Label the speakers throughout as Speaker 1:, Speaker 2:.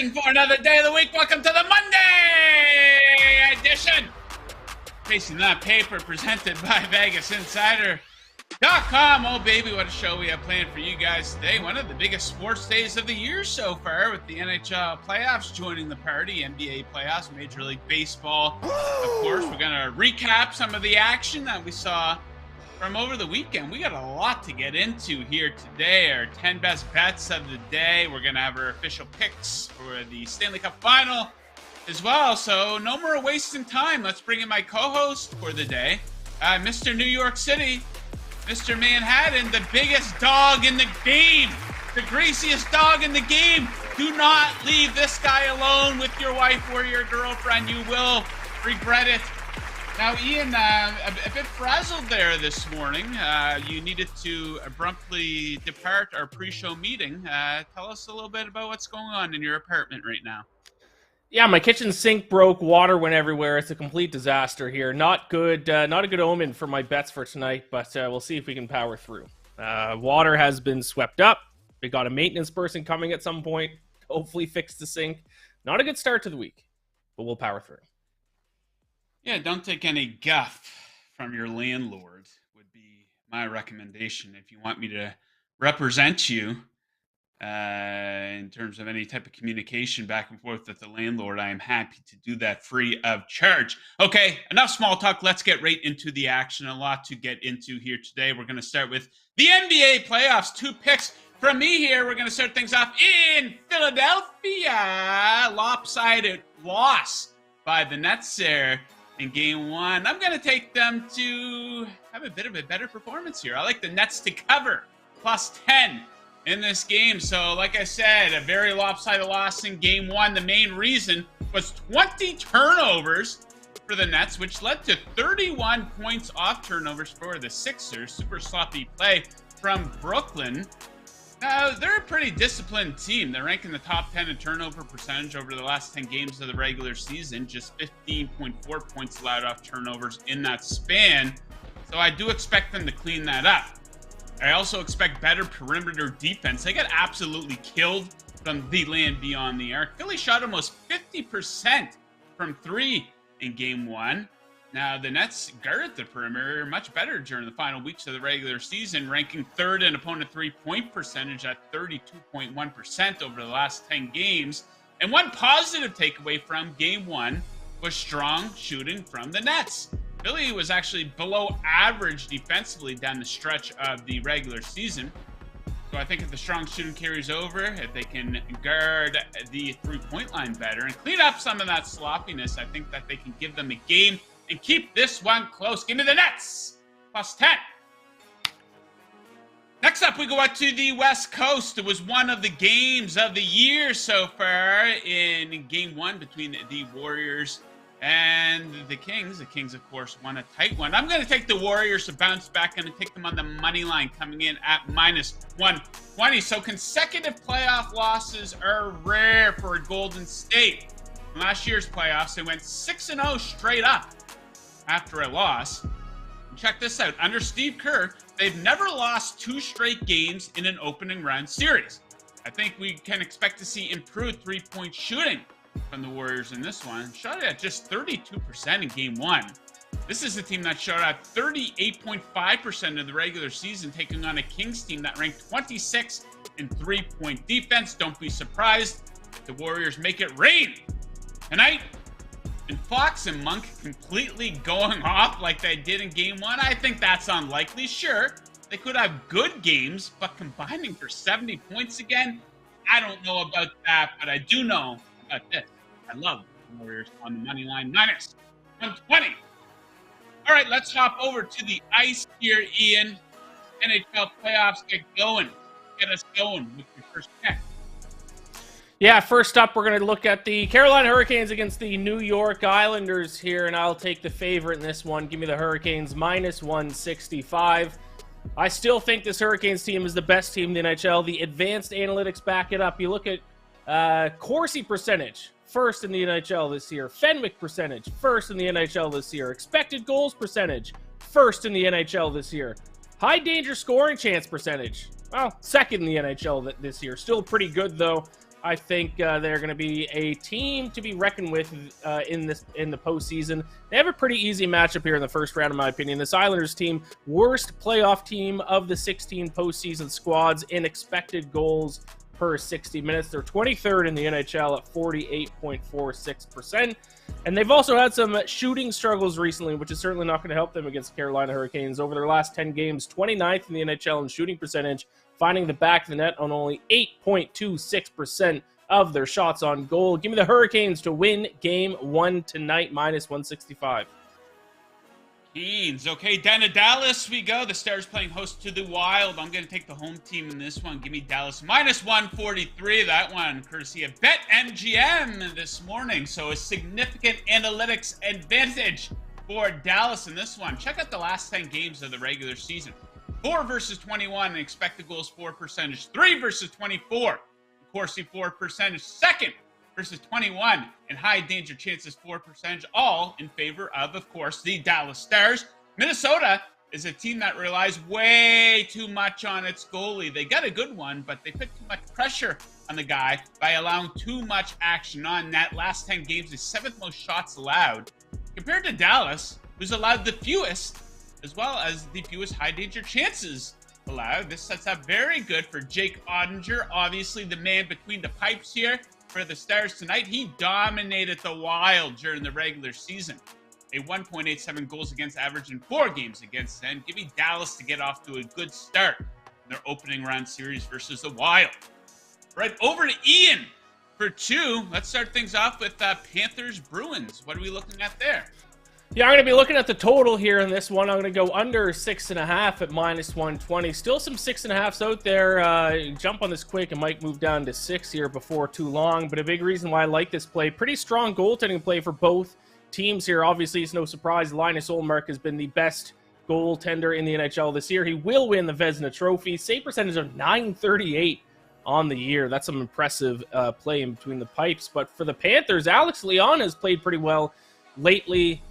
Speaker 1: edition for another day of the week. Welcome to the Monday edition. Facing that paper presented by VegasInsider.com. Oh, baby, what a show we have planned for you guys today. One of the biggest sports days of the year so far, with the NHL playoffs joining the party, NBA playoffs, Major League Baseball. Of course, we're going to recap some of the action that we saw from over the weekend. We got a lot to get into here today. Our 10 best bets of the day. We're going to have our official picks for the Stanley Cup final as well. So no more wasting time. Let's bring in my co-host for the day, Mr. New York City, Mr. Manhattan, the biggest dog in the game, the greasiest dog in the game. Do not leave this guy alone with your wife or your girlfriend. You will regret it. Now, Ian, a bit frazzled there this morning. You needed to abruptly depart our pre-show meeting. Tell us a little bit about what's going on in your apartment right now.
Speaker 2: Yeah, my kitchen sink broke. Water went everywhere. It's a complete disaster here. Not good. Not a good omen for my bets for tonight, but we'll see if we can power through. Water has been swept up. We got a maintenance person coming at some point. Hopefully fix the sink. Not a good start to the week, but we'll power through.
Speaker 1: Yeah, don't take any guff from your landlord would be my recommendation. If you want me to represent you in terms of any type of communication back and forth with the landlord, I am happy to do that free of charge. Okay, enough small talk. Let's get right into the action. A lot to get into here today. We're going to start with the NBA playoffs. 2 picks from me here. We're going to start things off in Philadelphia. Lopsided loss by the Nets there in game 1. I'm going to take them to have a bit of a better performance here. I like the Nets to cover +10 in this game. So, like I said, a very lopsided loss in game 1. The main reason was 20 turnovers for the Nets, which led to 31 points off turnovers for the Sixers. Super sloppy play from Brooklyn. Now, they're a pretty disciplined team. They're ranking the top 10 in turnover percentage over the last 10 games of the regular season. Just 15.4 points allowed off turnovers in that span. So I do expect them to clean that up. I also expect better perimeter defense. They got absolutely killed from the land beyond the arc. Philly shot almost 50% from 3 in game 1. Now, the Nets guarded the perimeter much better during the final weeks of the regular season, ranking 3rd in opponent three-point percentage at 32.1% over the last 10 games. And one positive takeaway from game 1 was strong shooting from the Nets. Philly was actually below average defensively down the stretch of the regular season. So I think if the strong shooting carries over, if they can guard the three-point line better and clean up some of that sloppiness, I think that they can give them a game and keep this one close. Give me the Nets +10. Next up, we go out to the West Coast. It was one of the games of the year so far in game 1 between the Warriors and the Kings. The Kings, of course, won a tight one. I'm going to take the Warriors to bounce back. I'm going to take them on the money line coming in at -120. So consecutive playoff losses are rare for Golden State. In last year's playoffs, they went 6-0 straight up after a loss. And check this out. Under Steve Kerr, they've never lost 2 straight games in an opening round series. I think we can expect to see improved three-point shooting from the Warriors in this one. Shot it at just 32% in game 1. This is a team that shot at 38.5% in the regular season, taking on a Kings team that ranked 26 in three-point defense. Don't be surprised if the Warriors make it rain tonight. And Fox and Monk completely going off like they did in game 1, I think that's unlikely. Sure, they could have good games, but combining for 70 points again, I don't know about that, but I do know about this. I love the Warriors on the money line, -120. All right, let's hop over to the ice here, Ian. NHL playoffs get going. Get us going with your first pick.
Speaker 2: Yeah, first up, we're going to look at the Carolina Hurricanes against the New York Islanders here, and I'll take the favorite in this one. Give me the Hurricanes -165. I still think this Hurricanes team is the best team in the NHL. The advanced analytics back it up. You look at Corsi percentage, first in the NHL this year. Fenwick percentage, first in the NHL this year. Expected goals percentage, first in the NHL this year. High danger scoring chance percentage, well, second in the NHL this year. Still pretty good, though. I think they're going to be a team to be reckoned with in the postseason. They have a pretty easy matchup here in the first round, in my opinion. This Islanders team, worst playoff team of the 16 postseason squads in expected goals per 60 minutes. They're 23rd in the NHL at 48.46%. And they've also had some shooting struggles recently, which is certainly not going to help them against Carolina Hurricanes. Over their last 10 games, 29th in the NHL in shooting percentage, finding the back of the net on only 8.26% of their shots on goal. Give me the Hurricanes to win game 1 tonight, -165.
Speaker 1: Canes. Okay, down to Dallas we go. The Stars playing host to the Wild. I'm going to take the home team in this one. Give me Dallas -143. That one courtesy of BetMGM this morning. So a significant analytics advantage for Dallas in this one. Check out the last 10 games of the regular season. 4 versus 21 in expected goals for percentage. 3 versus 24 Corsi for percentage. 2nd versus 21 in high danger chances for percentage, all in favor of course, the Dallas Stars. Minnesota is a team that relies way too much on its goalie. They got a good one, but they put too much pressure on the guy by allowing too much action on net. Last 10 games, the 7th most shots allowed, compared to Dallas, who's allowed the fewest, as well as the fewest high danger chances allowed. This sets up very good for Jake Ottinger, obviously the man between the pipes here for the Stars tonight. He dominated the Wild during the regular season. A 1.87 goals against average in 4 games against them. Give me Dallas to get off to a good start in their opening round series versus the Wild. Right, over to Ian for 2. Let's start things off with Panthers-Bruins. What are we looking at there?
Speaker 2: Yeah, I'm going to be looking at the total here in this one. I'm going to go under 6.5 at -120. Still some 6.5s out there. Jump on this quick. It might move down to 6 here before too long. But a big reason why I like this play. Pretty strong goaltending play for both teams here. Obviously, it's no surprise. Linus Ullmark has been the best goaltender in the NHL this year. He will win the Vezina Trophy. Save percentage of .938 on the year. That's some impressive play in between the pipes. But for the Panthers, Alex Leon has played pretty well lately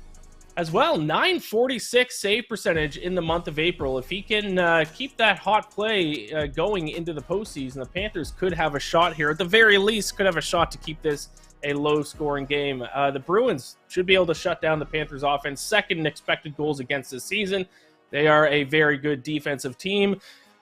Speaker 2: as well. .946 save percentage in the month of April. If he can keep that hot play going into the postseason, the Panthers could have a shot here. At the very least, could have a shot to keep this a low-scoring game. The Bruins should be able to shut down the Panthers' offense. 2nd in expected goals against this season. They are a very good defensive team.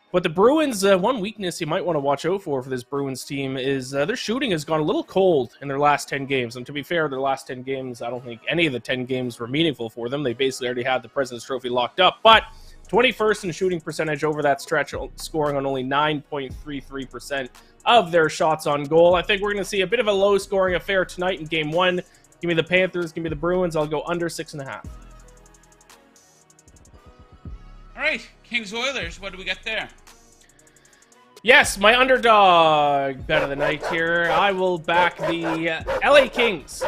Speaker 2: But the Bruins, one weakness you might want to watch out for this Bruins team is their shooting has gone a little cold in their last 10 games. And to be fair, their last 10 games, I don't think any of the 10 games were meaningful for them. They basically already had the President's Trophy locked up. But 21st in shooting percentage over that stretch, scoring on only 9.33% of their shots on goal. I think we're going to see a bit of a low-scoring affair tonight in Game 1. Give me the Panthers, give me the Bruins. I'll go under 6.5.
Speaker 1: All right, Kings-Oilers, what do we got there?
Speaker 2: Yes, my underdog bet of the night here. I will back the LA Kings.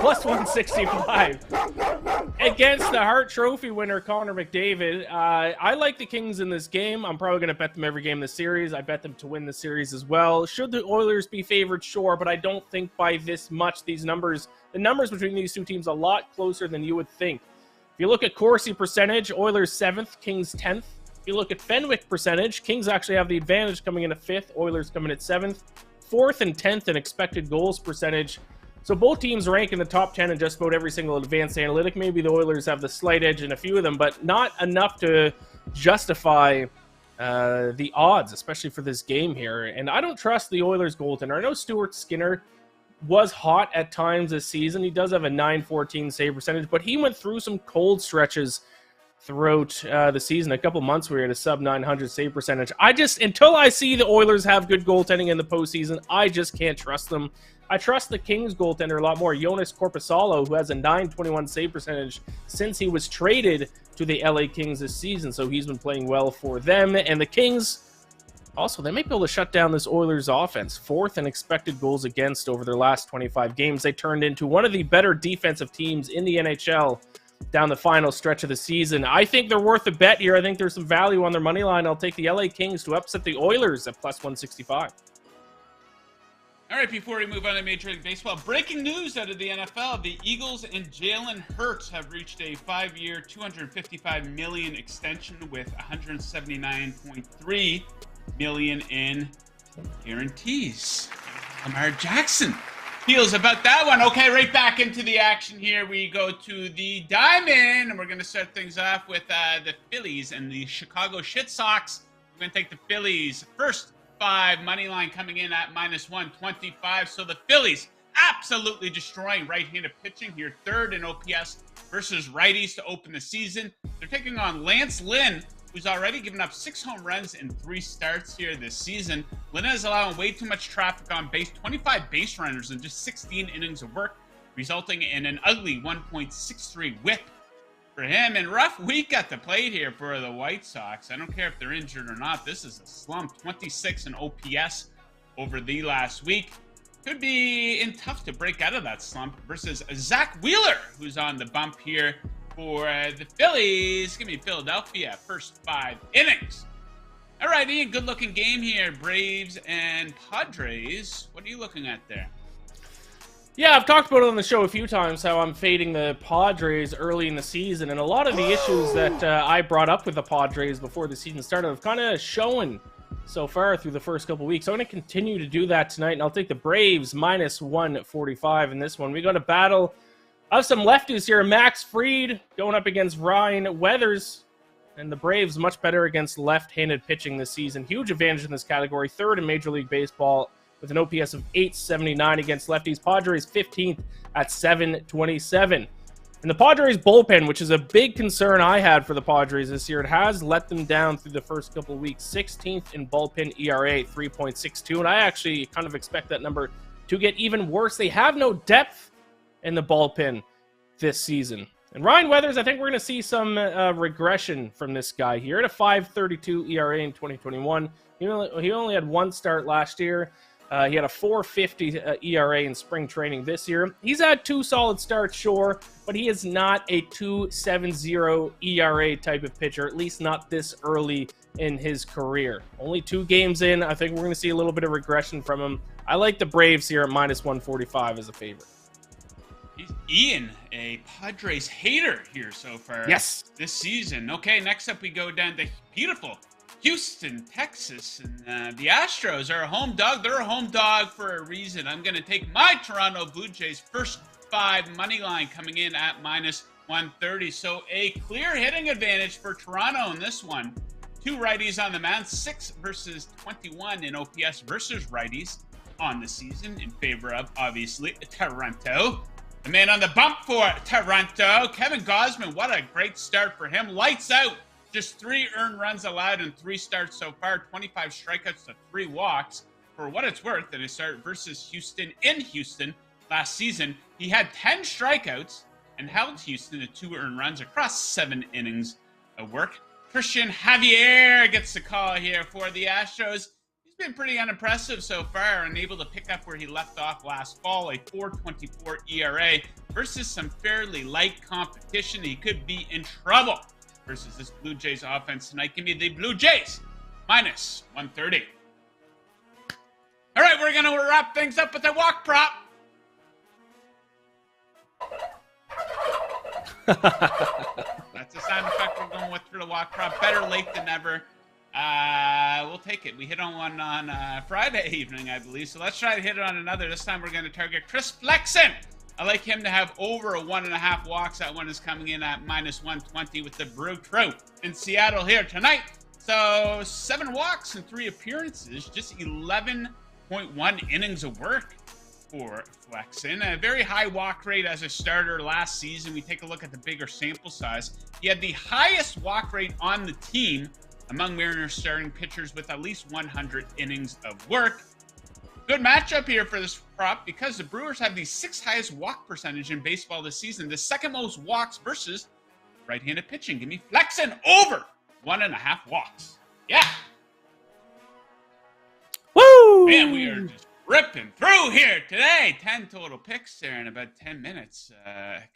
Speaker 2: Plus 165 against the Hart Trophy winner Connor McDavid. I like the Kings in this game. I'm probably going to bet them every game in the series. I bet them to win the series as well. Should the Oilers be favored? Sure, but I don't think by this much. The numbers between these two teams a lot closer than you would think. If you look at Corsi percentage, Oilers 7th, Kings 10th. If you look at Fenwick percentage, Kings actually have the advantage coming in at 5th, Oilers coming at 7th. 4th and 10th in expected goals percentage. So both teams rank in the top 10 in just about every single advanced analytic. Maybe the Oilers have the slight edge in a few of them, but not enough to justify the odds, especially for this game here. And I don't trust the Oilers goaltender. I know Stuart Skinner was hot at times this season. He does have a .914 save percentage, but he went through some cold stretches throughout the season. A couple months where he had a sub-900 save percentage. Until I see the Oilers have good goaltending in the postseason, I just can't trust them. I trust the Kings goaltender a lot more. Jonas Korpisalo, who has a .921 save percentage since he was traded to the LA Kings this season, so he's been playing well for them. And the Kings, also, they might be able to shut down this Oilers offense. 4th in expected goals against over their last 25 games. They turned into one of the better defensive teams in the NHL down the final stretch of the season. I think they're worth a bet here. I think there's some value on their money line. I'll take the LA Kings to upset the Oilers at plus 165.
Speaker 1: All right, before we move on to Major League Baseball, breaking news out of the NFL. The Eagles and Jalen Hurts have reached a 5-year, $255 million extension with $179.3 million in guarantees. Lamar Jackson feels about that one. Okay, right back into the action here. We go to the Diamond, and we're going to start things off with the Phillies and the Chicago Shit Sox. We're going to take the Phillies first. 5 money line coming in at -125. So the Phillies absolutely destroying right-handed pitching here, third in OPS versus righties to open the season. They're taking on Lance Lynn, who's already given up 6 home runs in 3 starts here this season. Lynn is allowing way too much traffic on base, 25 base runners in just 16 innings of work, resulting in an ugly 1.63 whip for him. And rough week at the plate here for the White Sox. I don't care if they're injured or not. This is a slump. 26 in OPS over the last week. Could be tough to break out of that slump versus Zach Wheeler, who's on the bump here for the Phillies. Give me Philadelphia, first 5 innings. All right, Ian, good-looking game here. Braves and Padres. What are you looking at there?
Speaker 2: Yeah, I've talked about it on the show a few times, how I'm fading the Padres early in the season, and a lot of the issues that I brought up with the Padres before the season started have kind of shown so far through the first couple weeks. So I'm going to continue to do that tonight, and I'll take the Braves -145 in this one. We got a battle of some lefties here. Max Fried going up against Ryan Weathers, and the Braves much better against left-handed pitching this season. Huge advantage in this category, third in Major League Baseball, with an OPS of 879 against lefties. Padres 15th at 727. And the Padres bullpen, which is a big concern I had for the Padres this year, it has let them down through the first couple of weeks. 16th in bullpen ERA, 3.62. And I actually kind of expect that number to get even worse. They have no depth in the bullpen this season. And Ryan Weathers, I think we're going to see some regression from this guy here at a 5.32 ERA in 2021. He only had 1 start last year. He had a 4.50 ERA in spring training this year. He's had 2 solid starts, sure, but he is not a 2.70 ERA type of pitcher, at least not this early in his career. Only 2 games in. I think we're going to see a little bit of regression from him. I like the Braves here at -145 as a favorite.
Speaker 1: He's Ian, a Padres hater here so far.
Speaker 2: Yes.
Speaker 1: This season. Okay, next up we go down to beautiful Houston, Texas, and the Astros are a home dog. They're a home dog for a reason. I'm going to take my Toronto Blue Jays first 5 money line coming in at -130. So a clear hitting advantage for Toronto in this one. 2 righties on the mound, 6 versus 21 in OPS versus righties on the season in favor of, obviously, Toronto. The man on the bump for Toronto, Kevin Gausman. What a great start for him. Lights out. Just 3 earned runs allowed in 3 starts so far, 25 strikeouts to 3 walks. For what it's worth, in his start versus Houston in Houston last season, he had 10 strikeouts and held Houston to 2 earned runs across 7 innings of work. Christian Javier gets the call here for the Astros. He's been pretty unimpressive so far, unable to pick up where he left off last fall, a 4.24 ERA versus some fairly light competition. He could be in trouble versus this Blue Jays offense tonight. Give me the Blue Jays -130. All right, we're going to wrap things up with a walk prop. That's the sound effect we're going with for the walk prop. Better late than never. We'll take it. We hit on one on Friday evening, I believe. So let's try to hit it on another. This time we're going to target Chris Flexen. I like him to have over a 1.5 walks. That one is coming in at -120 with the Brew Crew in Seattle here tonight. So 7 walks and 3 appearances, just 11.1 innings of work for Flexen. A very high walk rate as a starter last season. We take a look at the bigger sample size. He had the highest walk rate on the team among Mariners starting pitchers with at least 100 innings of work. Good matchup here for this prop because the Brewers have the 6th highest walk percentage in baseball this season. The 2nd most walks versus right-handed pitching. Give me Flexen over 1.5 walks. Yeah.
Speaker 2: Woo!
Speaker 1: Man, we are just ripping through here today. 10 total picks there in about 10 minutes,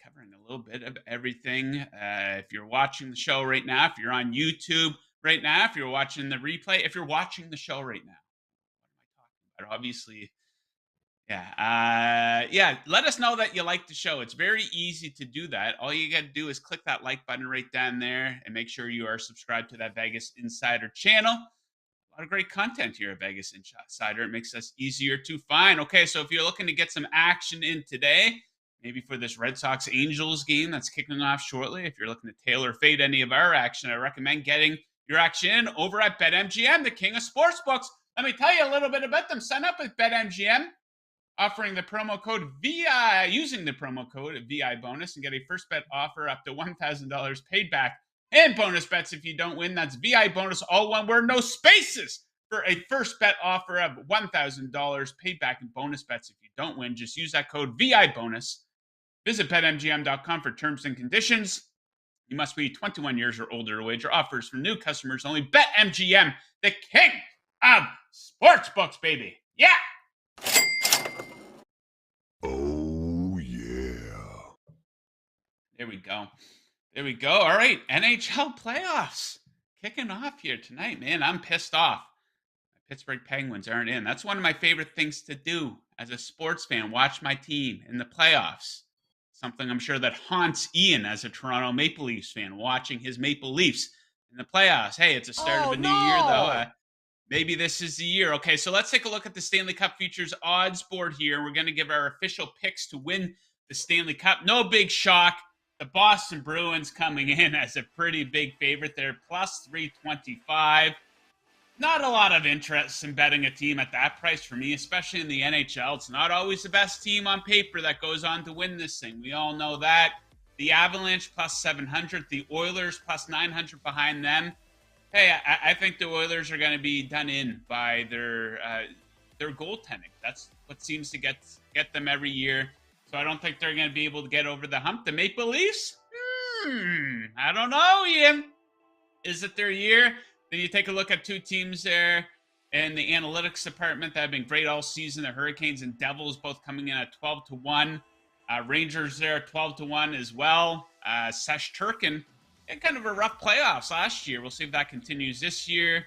Speaker 1: covering a little bit of everything. If you're watching the show right now, if you're on YouTube right now, if you're watching the replay, if you're watching the show right now, what am I talking about? Obviously, Yeah. Let us know that you like the show. It's very easy to do that. All you got to do is click that like button right down there and make sure you are subscribed to that Vegas Insider channel. A lot of great content here at Vegas Insider. It makes us easier to find. Okay, so if you're looking to get some action in today, maybe for this Red Sox Angels game that's kicking off shortly, if you're looking to tailor fade any of our action, I recommend getting your action in over at BetMGM, the king of sportsbooks. Let me tell you a little bit about them. Sign up with BetMGM, offering the promo code VI, using the promo code VI bonus, and get a first bet offer up to $1,000 paid back. And bonus bets if you don't win. That's VI bonus, all one word, no spaces, for a first bet offer of $1,000 paid back in bonus bets if you don't win. Just use that code VI bonus. Visit betmgm.com for terms and conditions. You must be 21 years or older to wager. Offers for new customers only. BetMGM, the king of sportsbooks, baby. Yeah.
Speaker 3: Oh, yeah.
Speaker 1: There we go. There we go. All right. NHL playoffs kicking off here tonight, man. I'm pissed off. My Pittsburgh Penguins aren't in. That's one of my favorite things to do as a sports fan, watch my team in the playoffs. Something I'm sure that haunts Ian as a Toronto Maple Leafs fan, watching his Maple Leafs in the playoffs. Hey, it's the start of a new year, though. Maybe this is the year. Okay, so let's take a look at the Stanley Cup Futures odds board here. We're going to give our official picks to win the Stanley Cup. No big shock. The Boston Bruins coming in as a pretty big favorite there, plus 325. Not a lot of interest in betting a team at that price for me, especially in the NHL. It's not always the best team on paper that goes on to win this thing. We all know that. The Avalanche plus 700, the Oilers plus 900 behind them. Hey, I think the Oilers are going to be done in by their goaltending. That's what seems to get them every year. So I don't think they're going to be able to get over the hump. The Maple Leafs? I don't know, Ian. Is it their year? Then you take a look at two teams there in the analytics department that have been great all season. The Hurricanes and Devils both coming in at 12-1. Rangers there 12-1 as well. Sesh Turkin had kind of a rough playoffs last year. We'll see if that continues this year.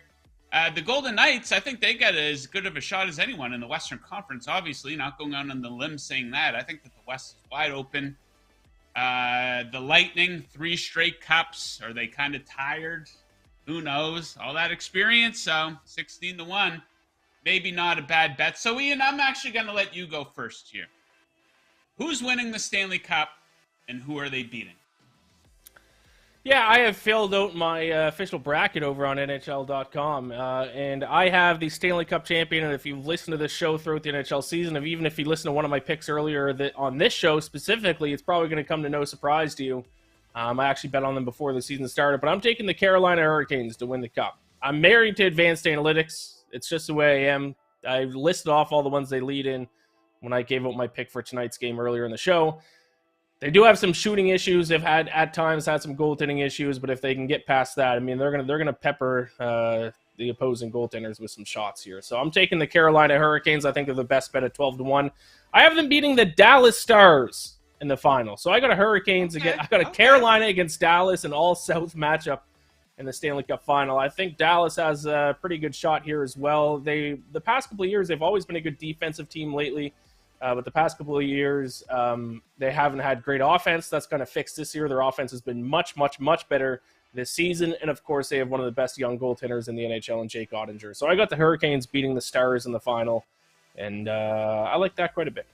Speaker 1: The Golden Knights, I think they got as good of a shot as anyone in the Western Conference, obviously. Not going out on the limb saying that. I think that the West is wide open. The Lightning, 3 straight cups. Are they kind of tired? Who knows? All that experience, so 16-1. Maybe not a bad bet. So, Ian, I'm actually going to let you go first here. Who's winning the Stanley Cup, and who are they beating?
Speaker 2: Yeah, I have filled out my official bracket over on NHL.com, and I have the Stanley Cup champion. And if you've listened to this show throughout the NHL season, even if you listened to one of my picks earlier on this show specifically, it's probably going to come to no surprise to you. I actually bet on them before the season started, but I'm taking the Carolina Hurricanes to win the Cup. I'm married to advanced analytics. It's just the way I am. I listed off all the ones they lead in when I gave out my pick for tonight's game earlier in the show. They do have some shooting issues. They've at times had some goaltending issues, but if they can get past that, I mean, they're gonna pepper the opposing goaltenders with some shots here. So I'm taking the Carolina Hurricanes. I think they're the best bet at 12-1. I have them beating the Dallas Stars in the final. So I got a Hurricanes again. I got a Carolina against Dallas, an all-South matchup in the Stanley Cup final. I think Dallas has a pretty good shot here as well. The past couple of years, they've always been a good defensive team lately. But the past couple of years, they haven't had great offense. That's going to fix this year. Their offense has been much, much, much better this season. And, of course, they have one of the best young goaltenders in the NHL in Jake Ottinger. So I got the Hurricanes beating the Stars in the final, and I like that quite a bit.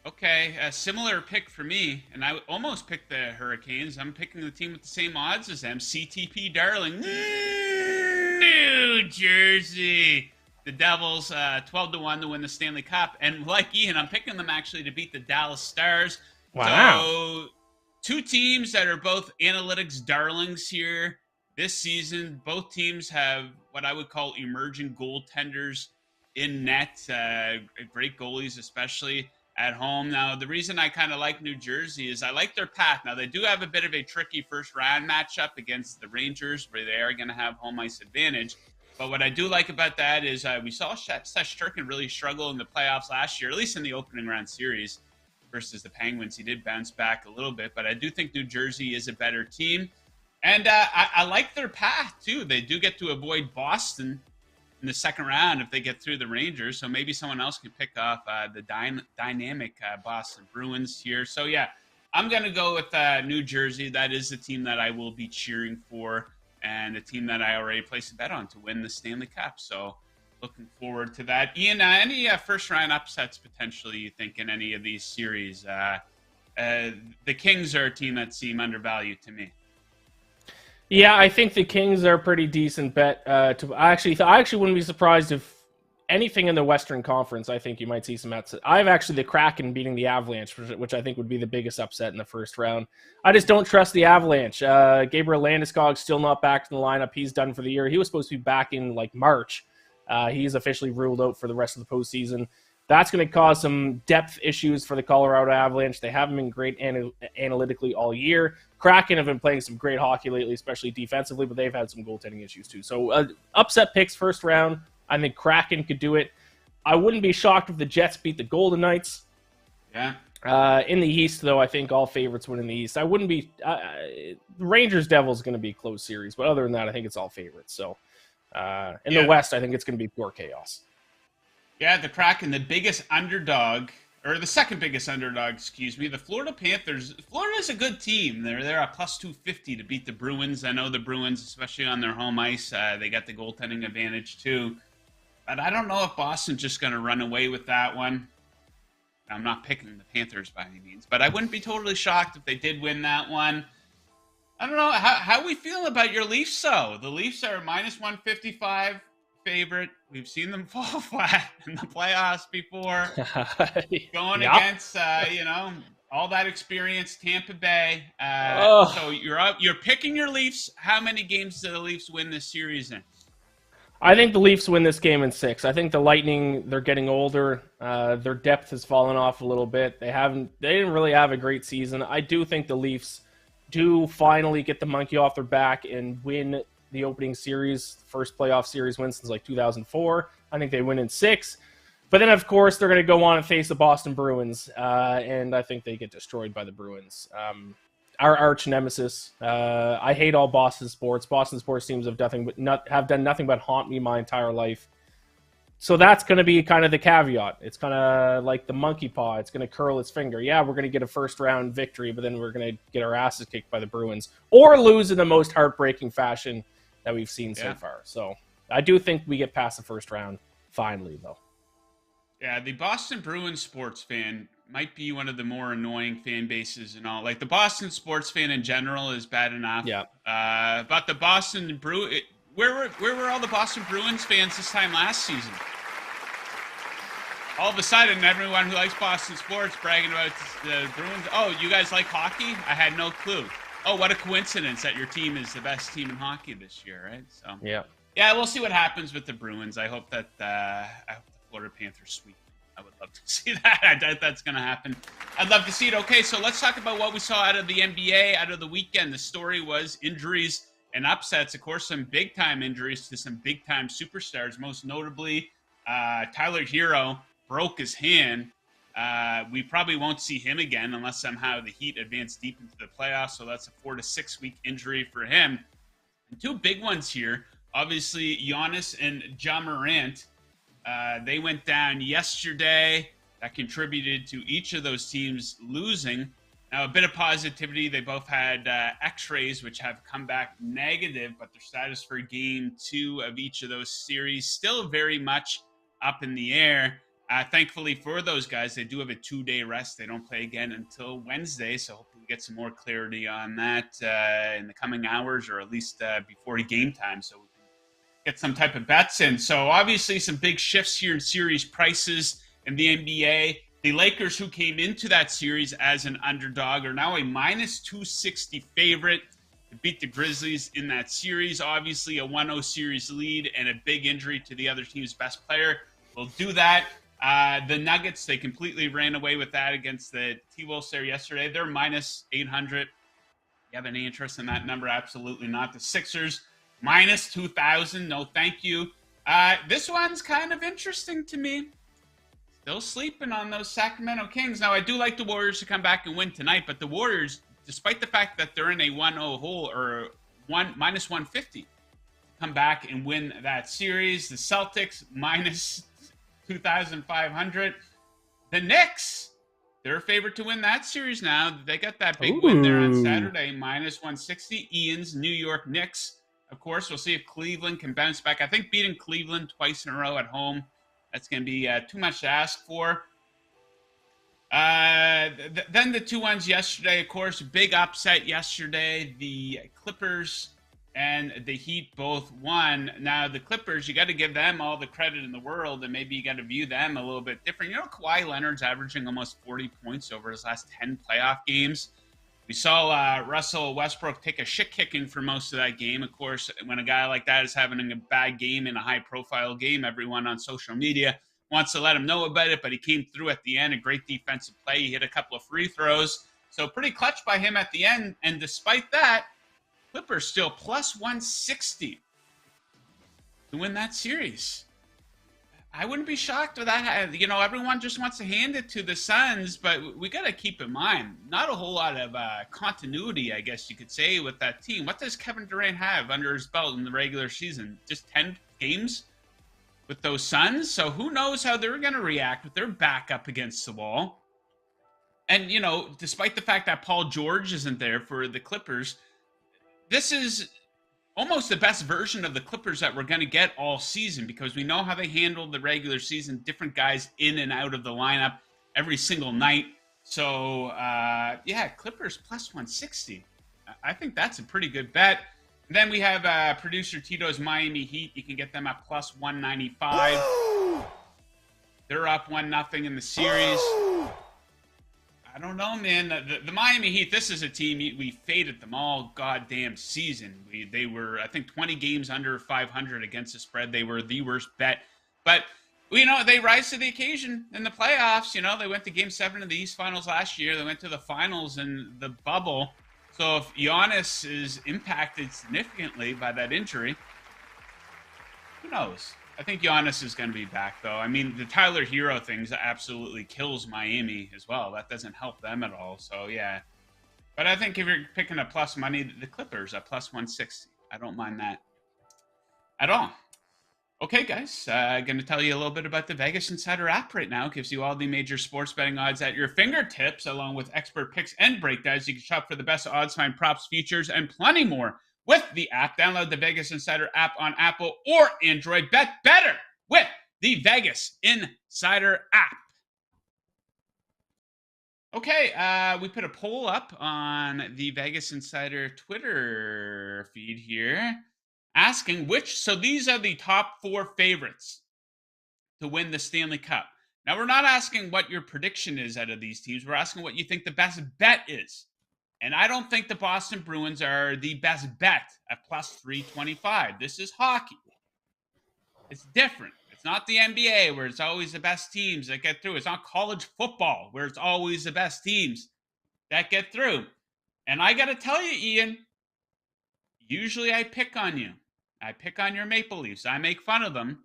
Speaker 1: Okay, a similar pick for me, and I almost picked the Hurricanes. I'm picking the team with the same odds as them, CTP Darling, New Jersey. The Devils, 12-1 to win the Stanley Cup. And like Ian, I'm picking them actually to beat the Dallas Stars.
Speaker 2: Wow.
Speaker 1: So, two teams that are both analytics darlings here this season. Both teams have what I would call emerging goaltenders in net. Great goalies, especially at home. Now, the reason I kind of like New Jersey is I like their path. Now, they do have a bit of a tricky first-round matchup against the Rangers, where they are going to have home ice advantage. But what I do like about that is we saw Sesh Turkin really struggle in the playoffs last year, at least in the opening round series versus the Penguins. He did bounce back a little bit, but I do think New Jersey is a better team. And I like their path, too. They do get to avoid Boston in the second round if they get through the Rangers. So maybe someone else can pick off the dynamic Boston Bruins here. So, yeah, I'm going to go with New Jersey. That is the team that I will be cheering for and a team that I already placed a bet on to win the Stanley Cup. So looking forward to that. Ian, any first-round upsets potentially you think in any of these series? The Kings are a team that seem undervalued to me.
Speaker 2: Yeah, I think the Kings are a pretty decent bet. I actually wouldn't be surprised if anything in the Western Conference. I think you might see some upset. I have actually the Kraken beating the Avalanche, which I think would be the biggest upset in the first round. I just don't trust the Avalanche. Gabriel Landeskog's still not back in the lineup. He's done for the year. He was supposed to be back in like March. He's officially ruled out for the rest of the postseason. That's going to cause some depth issues for the Colorado Avalanche. They haven't been great analytically all year. Kraken have been playing some great hockey lately, especially defensively, but they've had some goaltending issues too. So upset picks first round. I think Kraken could do it. I wouldn't be shocked if the Jets beat the Golden Knights.
Speaker 1: Yeah.
Speaker 2: In the East, though, I think all favorites win in the East. I wouldn't be Rangers-Devils is going to be a close series, but other than that, I think it's all favorites. So the West, I think it's going to be pure chaos.
Speaker 1: Yeah, the Kraken, the biggest underdog, or the second biggest underdog, the Florida Panthers. Florida's a good team. They're a plus 250 to beat the Bruins. I know the Bruins, especially on their home ice, they got the goaltending advantage too. But I don't know if Boston's just going to run away with that one. I'm not picking the Panthers by any means, but I wouldn't be totally shocked if they did win that one. I don't know. How we feel about your Leafs, though? The Leafs are minus 155 favorite. We've seen them fall flat in the playoffs before. Going against, all that experience, Tampa Bay. So you're picking your Leafs. How many games do the Leafs win this series in?
Speaker 2: I think the Leafs win this game in 6. I think the Lightning, they're getting older. Their depth has fallen off a little bit. They didn't really have a great season. I do think the Leafs do finally get the monkey off their back and win the opening series, first playoff series win since like 2004. I think they win in 6. But then, of course, they're going to go on and face the Boston Bruins, and I think they get destroyed by the Bruins. Our arch nemesis. I hate all Boston sports. Boston sports teams have done nothing but haunt me my entire life. So that's going to be kind of the caveat. It's kind of like the monkey paw. It's going to curl its finger. Yeah, we're going to get a first-round victory, but then we're going to get our asses kicked by the Bruins. Or lose in the most heartbreaking fashion that we've seen so far. So I do think we get past the first round finally, though.
Speaker 1: Yeah, the Boston Bruins sports fan might be one of the more annoying fan bases and all. Like, the Boston sports fan in general is bad enough.
Speaker 2: Yeah.
Speaker 1: But the Boston Bruins... Where were all the Boston Bruins fans this time last season? All of a sudden, everyone who likes Boston sports bragging about the Bruins. Oh, you guys like hockey? I had no clue. Oh, what a coincidence that your team is the best team in hockey this year, right? So yeah, we'll see what happens with the Bruins. I hope that the Florida Panthers sweep. I would love to see that. I doubt that's going to happen. I'd love to see it. Okay, so let's talk about what we saw out of the NBA, out of the weekend. The story was injuries and upsets. Of course, some big-time injuries to some big-time superstars, most notably Tyler Hero broke his hand. We probably won't see him again unless somehow the Heat advance deep into the playoffs, so that's a 4 to 6 week injury for him. And two big ones here, obviously Giannis and Ja Morant. They went down yesterday. That contributed to each of those teams losing. Now, a bit of positivity. They both had x-rays, which have come back negative, but their status for game 2 of each of those series still very much up in the air. Thankfully for those guys, they do have a 2-day rest. They don't play again until Wednesday, so hopefully we get some more clarity on that in the coming hours, or at least before game time, so we can get some type of bets in. So obviously some big shifts here in series prices in the NBA. The Lakers, who came into that series as an underdog, are now a minus 260 favorite to beat the Grizzlies in that series. Obviously, a 1-0 series lead and a big injury to the other team's best player will do that. The Nuggets, they completely ran away with that against the T-Wolves there yesterday. They're minus 800. You have any interest in that number? Absolutely not. The Sixers, minus 2,000. No, thank you. This one's kind of interesting to me. Still sleeping on those Sacramento Kings. Now, I do like the Warriors to come back and win tonight, but the Warriors, despite the fact that they're in a 1-0 hole, or minus 150, come back and win that series. The Celtics minus 2,500. The Knicks, they're a favorite to win that series now. They got that big win there on Saturday, minus 160. Ian's New York Knicks. Of course, we'll see if Cleveland can bounce back. I think beating Cleveland twice in a row at home, that's going to be too much to ask for. Then the two ones yesterday, of course, big upset yesterday. The Clippers and the Heat both won. Now, the Clippers, you got to give them all the credit in the world, and maybe you got to view them a little bit different. You know, Kawhi Leonard's averaging almost 40 points over his last 10 playoff games. We saw Russell Westbrook take a shit kicking for most of that game. Of course, when a guy like that is having a bad game in a high-profile game, everyone on social media wants to let him know about it, but he came through at the end, a great defensive play. He hit a couple of free throws. So pretty clutch by him at the end. And despite that, Clippers still plus 160 to win that series. I wouldn't be shocked with that. You know, everyone just wants to hand it to the Suns, but we got to keep in mind, not a whole lot of continuity, I guess you could say, with that team. What does Kevin Durant have under his belt in the regular season? Just 10 games with those Suns? So who knows how they're going to react with their back up against the wall. And, you know, despite the fact that Paul George isn't there for the Clippers, this is almost the best version of the Clippers that we're going to get all season, because we know how they handled the regular season, different guys in and out of the lineup every single night. So, yeah, Clippers plus 160. I think that's a pretty good bet. And then we have producer Tito's Miami Heat. You can get them at plus 195. Woo! They're up 1-0 in the series. I don't know, man. The Miami Heat, this is a team, we faded them all goddamn season. They were, I think, 20 games under 500 against the spread. They were the worst bet. But, you know, they rise to the occasion in the playoffs. You know, they went to Game 7 of the East Finals last year. They went to the finals in the bubble. So if Giannis is impacted significantly by that injury, who knows? I think Giannis is going to be back, though. I mean, the Tyler Hero thing absolutely kills Miami as well. That doesn't help them at all. So, yeah. But I think if you're picking a plus money, the Clippers at plus 160. I don't mind that at all. Okay, guys. Going to tell you a little bit about the Vegas Insider app right now. It gives you all the major sports betting odds at your fingertips, along with expert picks and breakdowns. You can shop for the best odds, find props, features, and plenty more with the app. Download the Vegas Insider app on Apple or Android. Bet better with the Vegas Insider app. Okay, we put a poll up on the Vegas Insider Twitter feed here, asking so these are the top 4 favorites to win the Stanley Cup. Now, we're not asking what your prediction is out of these teams. We're asking what you think the best bet is. And I don't think the Boston Bruins are the best bet at plus 325. This is hockey. It's different. It's not the NBA where it's always the best teams that get through. It's not college football where it's always the best teams that get through. And I got to tell you, Ian, usually I pick on you. I pick on your Maple Leafs. I make fun of them.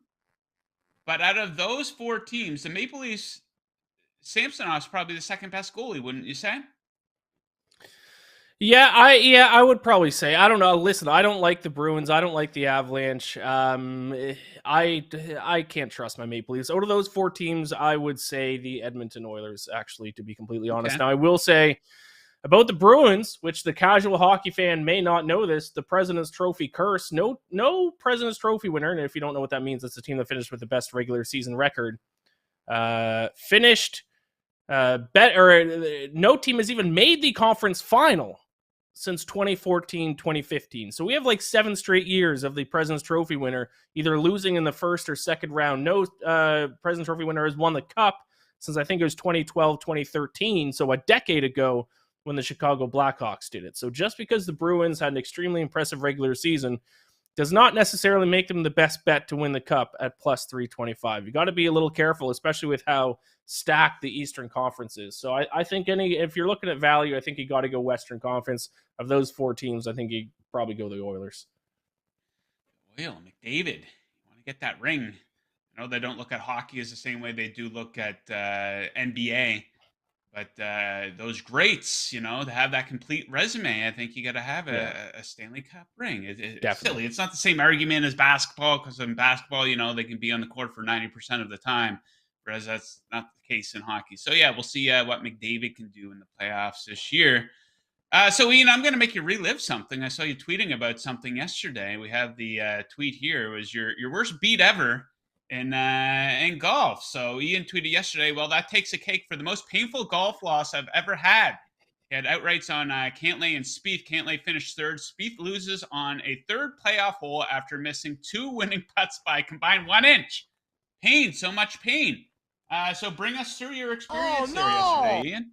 Speaker 1: But out of those 4 teams, the Maple Leafs, Samsonov's probably the second best goalie, wouldn't you say?
Speaker 2: Yeah, I would probably say. I don't know. Listen, I don't like the Bruins. I don't like the Avalanche. I can't trust my Maple Leafs. Out of those 4 teams, I would say the Edmonton Oilers, actually, to be completely honest. Now, I will say about the Bruins, which the casual hockey fan may not know this, the President's Trophy curse. No President's Trophy winner, and if you don't know what that means, it's the team that finished with the best regular season record. No team has even made the conference final since 2014-2015. So we have like 7 straight years of the President's Trophy winner either losing in the first or second round. No President's Trophy winner has won the Cup since I think it was 2012-2013, so a decade ago when the Chicago Blackhawks did it. So just because the Bruins had an extremely impressive regular season does not necessarily make them the best bet to win the Cup at plus 325. You got to be a little careful, especially with how stacked the Eastern Conference is. So I think if you're looking at value, I think you got to go Western Conference. Of those 4 teams, I think you probably go the Oilers.
Speaker 1: Well, McDavid, you want to get that ring. I know they don't look at hockey as the same way they do look at NBA. But those greats, to have that complete resume, I think you got to have a Stanley Cup ring. It's
Speaker 2: Definitely.
Speaker 1: silly. It's not the same argument as basketball, because in basketball, they can be on the court for 90% of the time, whereas that's not the case in hockey. So, yeah, we'll see what McDavid can do in the playoffs this year. So, Ian, I'm going to make you relive something. I saw you tweeting about something yesterday. We have the tweet here. It was your worst beat ever in golf. So Ian tweeted yesterday, well, that takes a cake for the most painful golf loss I've ever had. He had outrights on Cantlay and Spieth. Cantlay finished third. Spieth loses on a third playoff hole after missing 2 winning putts by combined 1 inch. Pain, so much pain. So bring us through your experience there yesterday, Ian.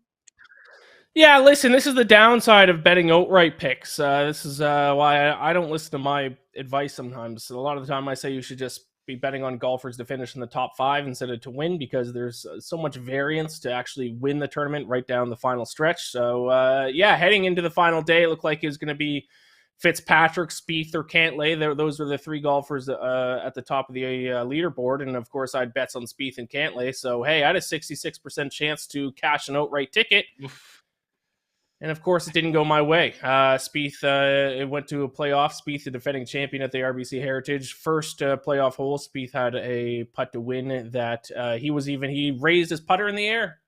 Speaker 2: Yeah, listen, this is the downside of betting outright picks. This is why I don't listen to my advice sometimes. A lot of the time I say you should just be betting on golfers to finish in the top 5 instead of to win, because there's so much variance to actually win the tournament right down the final stretch. So, heading into the final day, it looked like it was going to be Fitzpatrick, Spieth, or Cantlay. Those were the 3 golfers at the top of the leaderboard. And, of course, I had bets on Spieth and Cantlay. So, hey, I had a 66% chance to cash an outright ticket.
Speaker 1: Oof.
Speaker 2: And, of course, it didn't go my way. Spieth, it went to a playoff. Spieth, the defending champion at the RBC Heritage. First playoff hole, Spieth had a putt to win that he raised his putter in the air.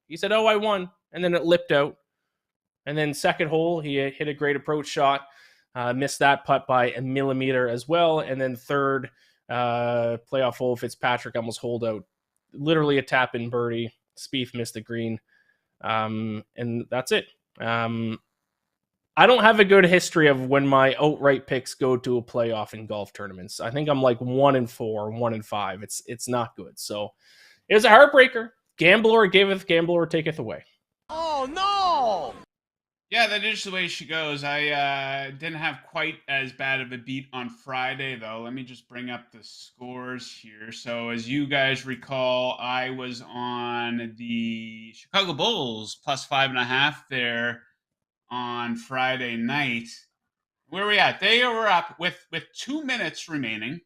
Speaker 2: He said, "Oh, I won." And then it lipped out. And then second hole, he hit a great approach shot. Missed that putt by a millimeter as well. And then third playoff hole, Fitzpatrick almost holed out. Literally a tap-in birdie. Spieth missed the green. And that's it. I don't have a good history of when my outright picks go to a playoff in golf tournaments. I think I'm like 1-4, 1-5. It's not good. So it was a heartbreaker. Gambler giveth, gambler taketh away.
Speaker 4: Oh no!
Speaker 1: Yeah, that is the way she goes. I didn't have quite as bad of a beat on Friday, though. Let me just bring up the scores here. So, as you guys recall, I was on the Chicago Bulls plus 5.5 there on Friday night. Where are we at? They were up with 2 minutes remaining.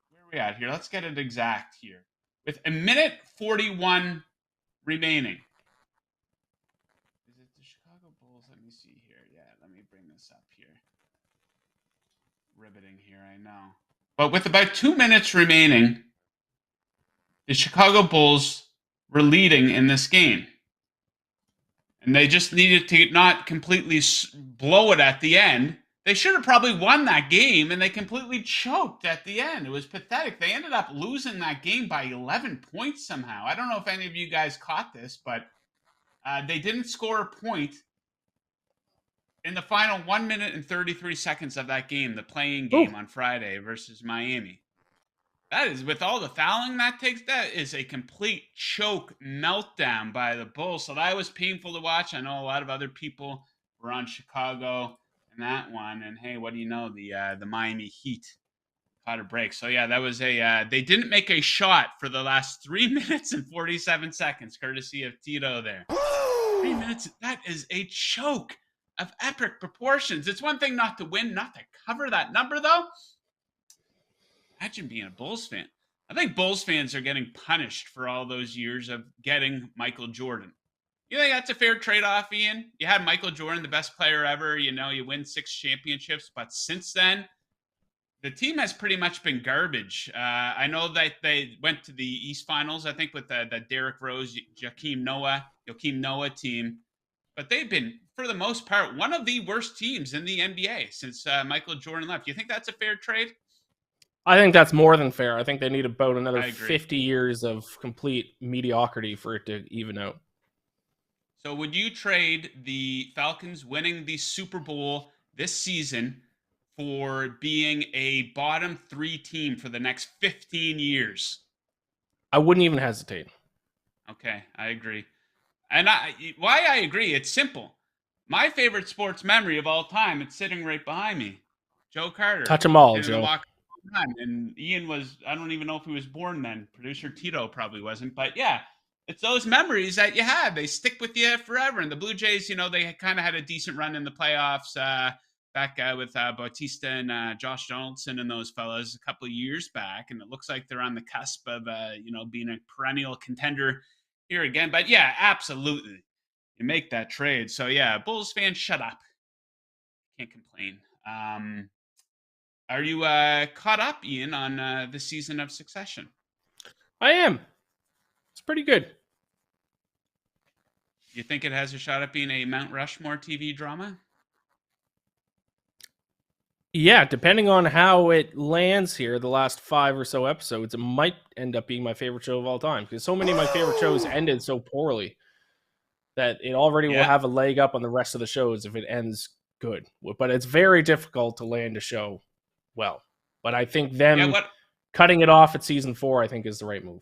Speaker 1: Where are we at here? Let's get it exact here. With 1:41 remaining. Let me see here. Yeah, let me bring this up here. Riveting here, I know. But with about 2 minutes remaining, the Chicago Bulls were leading in this game. And they just needed to not completely blow it at the end. They should have probably won that game, and they completely choked at the end. It was pathetic. They ended up losing that game by 11 points somehow. I don't know if any of you guys caught this, but they didn't score a point in the final 1 minute and 33 seconds of that game, the playing game on Friday versus Miami. That is, with all the fouling that takes, that is a complete choke meltdown by the Bulls. So that was painful to watch. I know a lot of other people were on Chicago in that one. And hey, what do you know? The Miami Heat caught a break. So yeah, that was they didn't make a shot for the last 3 minutes and 47 seconds, courtesy of Tito there. 3 minutes, that is a choke of epic proportions. It's one thing not to win, not to cover that number, though. Imagine being a Bulls fan. I think Bulls fans are getting punished for all those years of getting Michael Jordan. You think that's a fair trade-off, Ian? You had Michael Jordan, the best player ever. You win 6 championships. But since then, the team has pretty much been garbage. I know that they went to the East Finals, I think, with the Derrick Rose, Joakim Noah team. But they've been, for the most part, one of the worst teams in the NBA since Michael Jordan left. Do you think that's a fair trade?
Speaker 2: I think that's more than fair. I think they need about another 50 years of complete mediocrity for it to even out.
Speaker 1: So would you trade the Falcons winning the Super Bowl this season for being a bottom 3 team for the next 15 years?
Speaker 2: I wouldn't even hesitate.
Speaker 1: Okay, I agree. And why I agree, it's simple. My favorite sports memory of all time, it's sitting right behind me. Joe Carter.
Speaker 2: Touch them all, Joe.
Speaker 1: And Ian was, I don't even know if he was born then. Producer Tito probably wasn't. But yeah, it's those memories that you have. They stick with you forever. And the Blue Jays, they kind of had a decent run in the playoffs back with Bautista and Josh Donaldson and those fellas a couple of years back. And it looks like they're on the cusp of, being a perennial contender here again. But yeah, absolutely. You make that trade. So yeah, Bulls fans, shut up. Can't complain. Are you caught up, Ian, on the season of Succession?
Speaker 2: I am. It's pretty good.
Speaker 1: You think it has a shot at being a Mount Rushmore TV drama?
Speaker 2: Yeah, depending on how it lands here, the last 5 or so episodes, it might end up being my favorite show of all time because so many of my favorite shows ended so poorly that it already will have a leg up on the rest of the shows if it ends good. But it's very difficult to land a show well. But I think them cutting it off at season 4, I think, is the right move.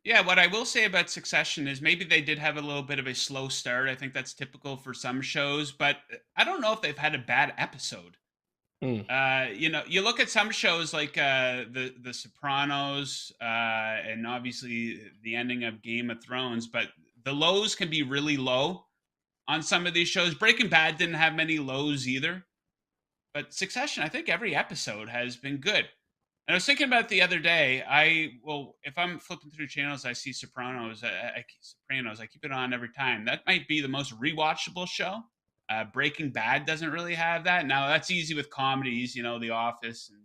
Speaker 1: Yeah, what I will say about Succession is maybe they did have a little bit of a slow start. I think that's typical for some shows, but I don't know if they've had a bad episode. You look at some shows like the Sopranos, and obviously the ending of Game of Thrones, but the lows can be really low on some of these shows. Breaking Bad didn't have many lows either, but Succession, I think every episode has been good. And I was thinking about it the other day. If I'm flipping through channels, I see Sopranos. I keep it on every time. That might be the most rewatchable show. Breaking Bad doesn't really have that. Now that's easy with comedies, The Office and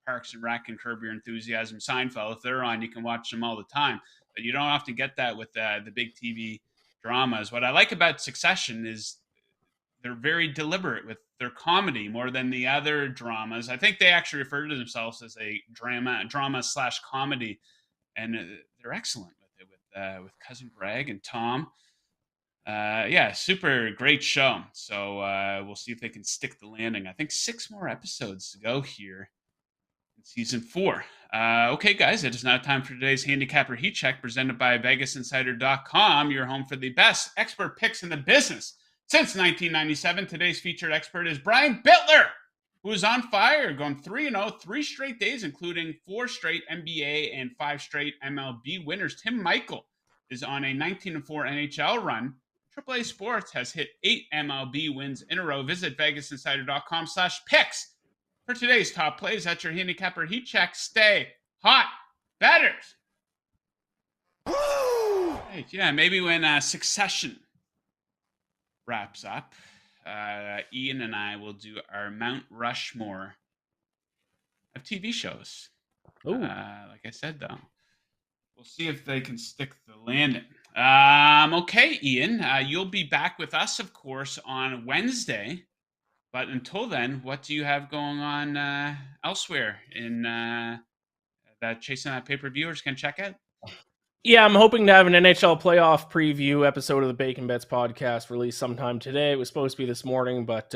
Speaker 1: Parks and Rec and Curb Your Enthusiasm, Seinfeld. If they're on, you can watch them all the time. But you don't often get that with the big TV dramas. What I like about Succession is they're very deliberate with their comedy more than the other dramas. I think they actually refer to themselves as a drama/comedy, and they're excellent with it with Cousin Greg and Tom. Super great show. So we'll see if they can stick the landing. I think 6 more episodes to go here in season 4. Okay, guys, it is now time for today's handicapper heat check presented by VegasInsider.com, your home for the best expert picks in the business. Since 1997, today's featured expert is Brian Bittler, who is on fire, going 3-0, 3 straight days, including 4 straight NBA and 5 straight MLB winners. Tim Michael is on a 19-4 NHL run. AAA Sports has hit 8 MLB wins in a row. Visit VegasInsider.com/picks for today's top plays. That's your handicapper heat check. Stay hot, betters. Hey, yeah, maybe when Succession wraps up, Ian and I will do our Mount Rushmore of TV shows. Like I said, though, we'll see if they can stick the landing. Okay, Ian, you'll be back with us, of course, on Wednesday. But until then, what do you have going on elsewhere in that Chasing That Paper viewers can check out?
Speaker 2: Yeah, I'm hoping to have an NHL playoff preview episode of the Bacon Bets podcast released sometime today. It was supposed to be this morning, but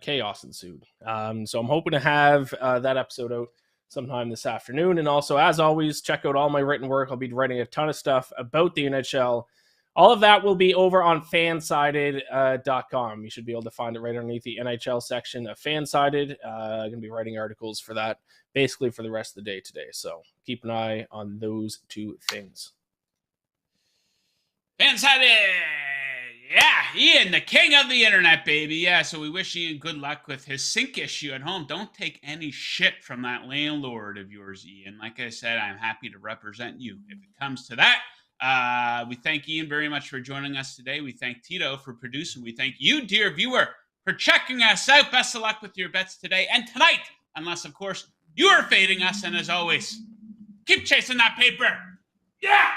Speaker 2: chaos ensued. So I'm hoping to have that episode out sometime this afternoon. And also, as always, check out all my written work. I'll be writing a ton of stuff about the NHL. All of that will be over on fansided.com. You should be able to find it right underneath the NHL section of Fansided. I'm going to be writing articles for that basically for the rest of the day today. So keep an eye on those 2 things.
Speaker 1: Fansided! Yeah, Ian, the king of the internet, baby. Yeah, so we wish Ian good luck with his sink issue at home. Don't take any shit from that landlord of yours, Ian. Like I said, I'm happy to represent you if it comes to that. We thank Ian very much for joining us today. We thank Tito for producing. We thank you, dear viewer, for checking us out. Best of luck with your bets today and tonight, unless, of course, you are fading us. And as always, keep chasing that paper. Yeah!